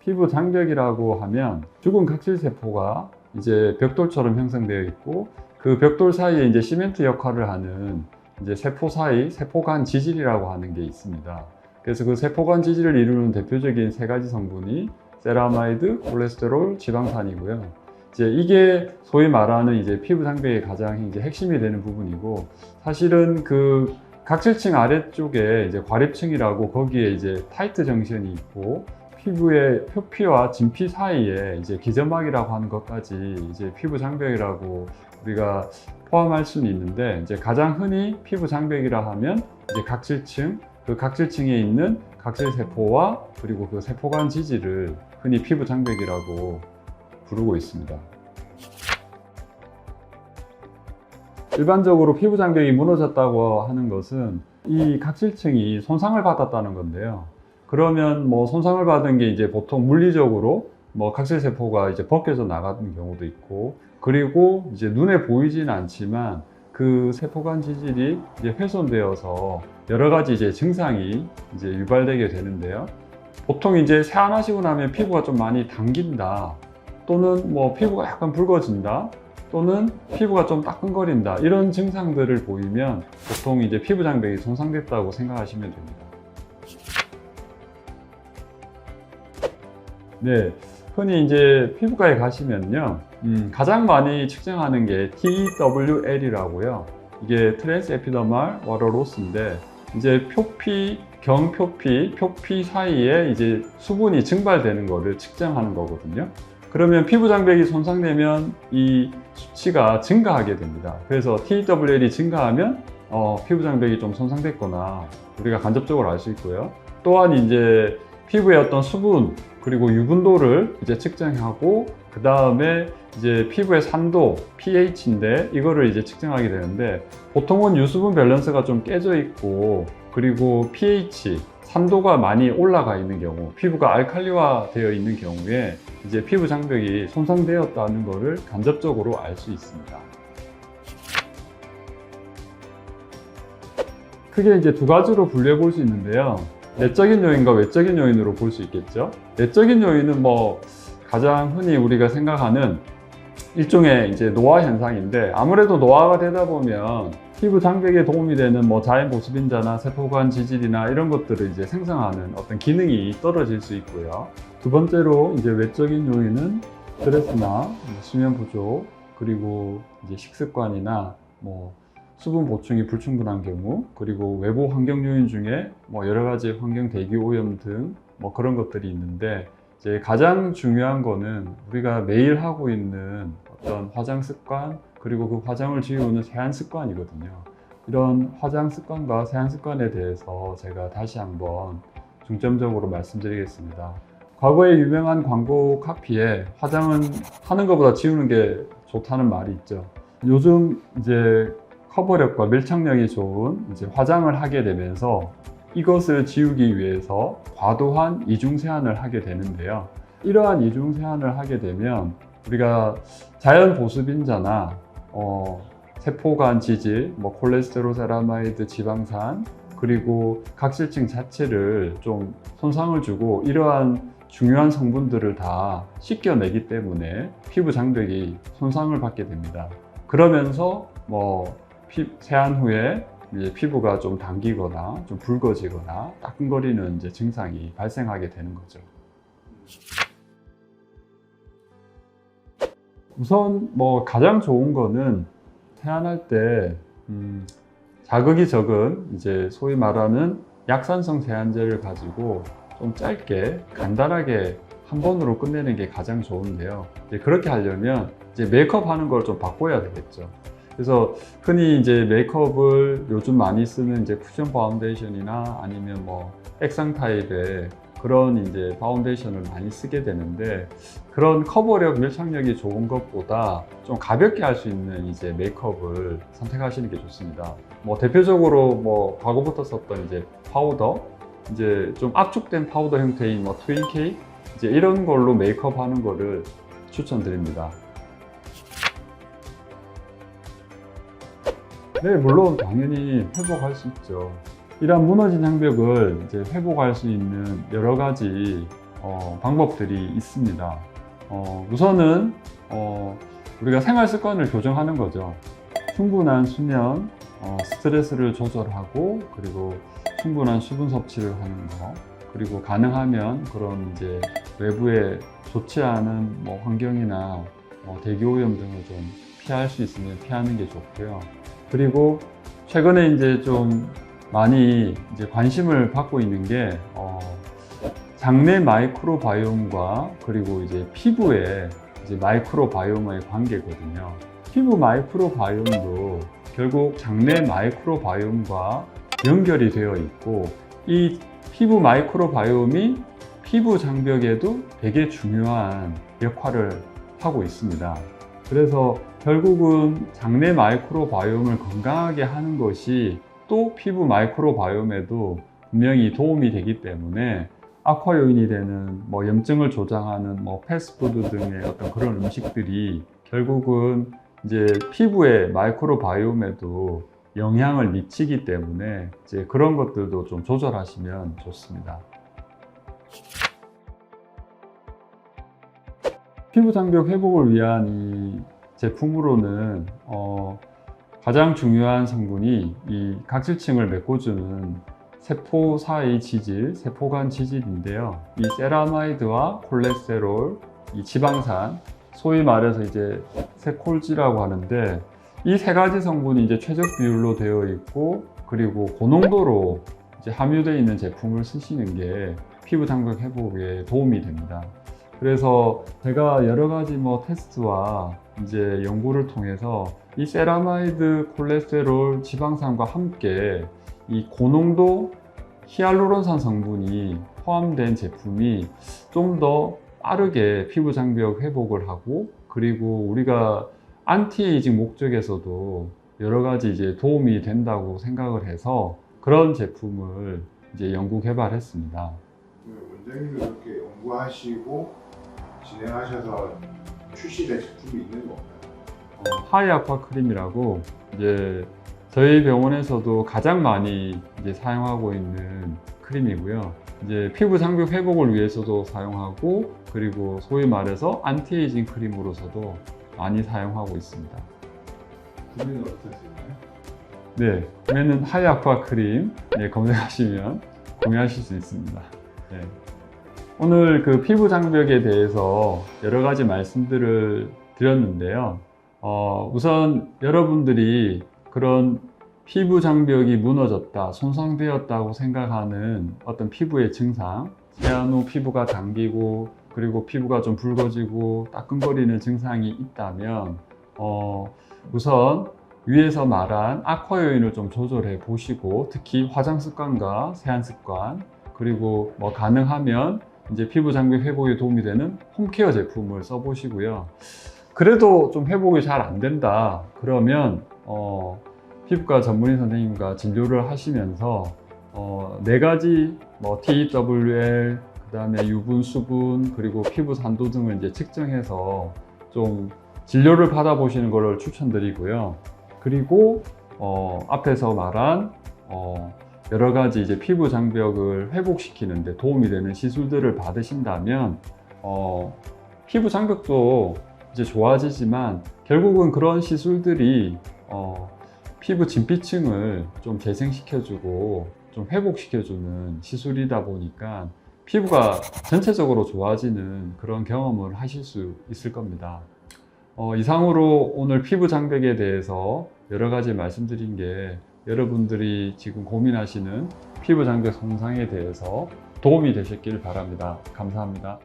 피부 장벽이라고 하면 죽은 각질세포가 이제 벽돌처럼 형성되어 있고 그 벽돌 사이에 이제 시멘트 역할을 하는 이제 세포 사이 세포간 지질이라고 하는 게 있습니다. 그래서 그 세포간 지질을 이루는 대표적인 세 가지 성분이 세라마이드, 콜레스테롤, 지방산이고요. 이제 이게 소위 말하는 이제 피부 장벽의 가장 이제 핵심이 되는 부분이고, 사실은 그 각질층 아래쪽에 이제 과립층이라고 거기에 이제 타이트 정션이 있고 피부의 표피와 진피 사이에 이제 기점막이라고 하는 것까지 이제 피부 장벽이라고 우리가 포함할 수는 있는데, 이제 가장 흔히 피부 장벽이라 하면 이제 각질층, 그 각질층에 있는 각질세포와 그리고 그 세포간 지질을 흔히 피부 장벽이라고 부르고 있습니다. 일반적으로 피부 장벽이 무너졌다고 하는 것은 이 각질층이 손상을 받았다는 건데요. 그러면 뭐 손상을 받은 게 이제 보통 물리적으로 뭐 각질세포가 이제 벗겨져 나가는 경우도 있고, 그리고 이제 눈에 보이지는 않지만 그 세포간 지질이 이제 훼손되어서 여러 가지 이제 증상이 이제 유발되게 되는데요. 보통 이제 세안하시고 나면 피부가 좀 많이 당긴다, 또는 뭐 피부가 약간 붉어진다, 또는 피부가 좀 따끔거린다, 이런 증상들을 보이면 보통 이제 피부 장벽이 손상됐다고 생각하시면 됩니다. 네, 흔히 이제 피부과에 가시면요, 가장 많이 측정하는 게 TWL이라고요. 이게 트랜스 에피더말 워터 로스인데, 이제 표피, 경표피, 표피 사이에 이제 수분이 증발되는 거를 측정하는 거거든요. 그러면 피부 장벽이 손상되면 이 수치가 증가하게 됩니다. 그래서 TWL이 증가하면 피부 장벽이 좀 손상됐거나 우리가 간접적으로 알 수 있고요. 또한 이제 피부의 어떤 수분 그리고 유분도를 이제 측정하고, 그 다음에 이제 피부의 산도, pH인데 이거를 이제 측정하게 되는데, 보통은 유수분 밸런스가 좀 깨져 있고 그리고 pH, 산도가 많이 올라가 있는 경우, 피부가 알칼리화 되어 있는 경우에 이제 피부 장벽이 손상되었다는 것을 간접적으로 알 수 있습니다. 크게 이제 두 가지로 분류해 볼 수 있는데요. 내적인 요인과 외적인 요인으로 볼 수 있겠죠. 내적인 요인은 뭐 가장 흔히 우리가 생각하는 일종의 이제 노화 현상인데, 아무래도 노화가 되다 보면 피부 장벽에 도움이 되는 뭐 자연 보습인자나 세포간 지질이나 이런 것들을 이제 생성하는 어떤 기능이 떨어질 수 있고요. 두 번째로 이제 외적인 요인은 스트레스나 수면 부족, 그리고 이제 식습관이나 뭐 수분 보충이 불충분한 경우, 그리고 외부 환경 요인 중에 뭐 여러 가지 환경 대기 오염 등 뭐 그런 것들이 있는데, 이제 가장 중요한 거는 우리가 매일 하고 있는 어떤 화장 습관, 그리고 그 화장을 지우는 세안 습관이거든요. 이런 화장 습관과 세안 습관에 대해서 제가 다시 한번 중점적으로 말씀드리겠습니다. 과거에 유명한 광고 카피에 화장은 하는 것보다 지우는 게 좋다는 말이 있죠. 요즘 이제 커버력과 밀착력이 좋은 이제 화장을 하게 되면서 이것을 지우기 위해서 과도한 이중 세안을 하게 되는데요. 이러한 이중 세안을 하게 되면 우리가 자연 보습인자나 세포간 지질, 뭐 콜레스테롤, 세라마이드, 지방산, 그리고 각질층 자체를 좀 손상을 주고, 이러한 중요한 성분들을 다 씻겨내기 때문에 피부 장벽이 손상을 받게 됩니다. 그러면서 뭐 세안 후에 이제 피부가 좀 당기거나 좀 붉어지거나 따끔거리는 이제 증상이 발생하게 되는 거죠. 우선 뭐 가장 좋은 거는 세안할 때 자극이 적은 이제 소위 말하는 약산성 세안제를 가지고 좀 짧게 간단하게 한 번으로 끝내는 게 가장 좋은데요. 이제 그렇게 하려면 이제 메이크업 하는 걸 좀 바꿔야 되겠죠. 그래서 흔히 이제 메이크업을 요즘 많이 쓰는 이제 쿠션 파운데이션이나 아니면 뭐 액상 타입의 그런 이제 파운데이션을 많이 쓰게 되는데, 그런 커버력, 밀착력이 좋은 것보다 좀 가볍게 할 수 있는 이제 메이크업을 선택하시는 게 좋습니다. 뭐 대표적으로 뭐 과거부터 썼던 이제 파우더, 이제 좀 압축된 파우더 형태인 뭐 트윈 케이크, 이제 이런 걸로 메이크업 하는 거를 추천드립니다. 네, 물론 당연히 회복할 수 있죠. 이러한 무너진 장벽을 이제 회복할 수 있는 여러 가지 방법들이 있습니다. 우선은 우리가 생활 습관을 교정하는 거죠. 충분한 수면, 스트레스를 조절하고, 그리고 충분한 수분 섭취를 하는 거, 그리고 가능하면 그런 이제 외부에 좋지 않은 환경이나 대기 오염 등을 좀 피할 수 있으면 피하는 게 좋고요. 그리고 최근에 이제 좀 많이 이제 관심을 받고 있는 게 장내 마이크로바이옴과 그리고 이제 피부의 이제 마이크로바이옴의 관계거든요. 피부 마이크로바이옴도 결국 장내 마이크로바이옴과 연결이 되어 있고, 이 피부 마이크로바이옴이 피부 장벽에도 되게 중요한 역할을 하고 있습니다. 그래서 결국은 장내 마이크로바이옴을 건강하게 하는 것이 또 피부 마이크로바이옴에도 분명히 도움이 되기 때문에 악화 요인이 되는 염증을 조장하는 패스트푸드 등의 어떤 그런 음식들이 결국은 이제 피부의 마이크로바이옴에도 영향을 미치기 때문에 이제 그런 것들도 좀 조절하시면 좋습니다. 피부 장벽 회복을 위한 이 제품으로는 가장 중요한 성분이 이 각질층을 메꿔주는 세포 사이 지질, 세포간 지질인데요. 이 세라마이드와 콜레스테롤, 이 지방산, 소위 말해서 이제 세콜지라고 하는데, 이 세 가지 성분이 이제 최적 비율로 되어 있고, 그리고 고농도로 이제 함유되어 있는 제품을 쓰시는 게 피부 장벽 회복에 도움이 됩니다. 그래서 제가 여러 가지 테스트와 이제 연구를 통해서 이 세라마이드, 콜레스테롤, 지방산과 함께 이 고농도 히알루론산 성분이 포함된 제품이 좀 더 빠르게 피부 장벽 회복을 하고, 그리고 우리가 안티에이징 목적에서도 여러 가지 이제 도움이 된다고 생각을 해서 그런 제품을 이제 연구 개발했습니다. 원장님이 그렇게 연구하시고 진행하셔서 출시된 제품이 있는 건가요? 하이아쿠아 크림이라고 이제 저희 병원에서도 가장 많이 이제 사용하고 있는 크림이고요. 이제 피부 장벽 회복을 위해서도 사용하고, 그리고 소위 말해서 안티에이징 크림으로서도 많이 사용하고 있습니다. 구매는 어떻게 하시나요? 네, 구매는 하이아쿠아 크림 검색하시면 구매하실 수 있습니다. 네. 오늘 그 피부 장벽에 대해서 여러 가지 말씀들을 드렸는데요. 우선 여러분들이 그런 피부 장벽이 무너졌다, 손상되었다고 생각하는 어떤 피부의 증상, 세안 후 피부가 당기고, 그리고 피부가 좀 붉어지고 따끔거리는 증상이 있다면 우선 위에서 말한 악화 요인을 좀 조절해 보시고, 특히 화장 습관과 세안 습관, 그리고 가능하면 이제 피부 장벽 회복에 도움이 되는 홈케어 제품을 써보시고요. 그래도 좀 회복이 잘 안 된다 그러면 피부과 전문의 선생님과 진료를 하시면서 4가지 TWL, 그 다음에 유분, 수분, 그리고 피부 산도 등을 이제 측정해서 좀 진료를 받아보시는 것을 추천드리고요. 그리고 앞에서 말한 여러 가지 이제 피부 장벽을 회복시키는 데 도움이 되는 시술들을 받으신다면 피부 장벽도 이제 좋아지지만 결국은 그런 시술들이 피부 진피층을 좀 재생시켜주고 좀 회복시켜주는 시술이다 보니까 피부가 전체적으로 좋아지는 그런 경험을 하실 수 있을 겁니다. 이상으로 오늘 피부 장벽에 대해서 여러 가지 말씀드린 게 여러분들이 지금 고민하시는 피부 장벽 손상에 대해서 도움이 되셨길 바랍니다. 감사합니다.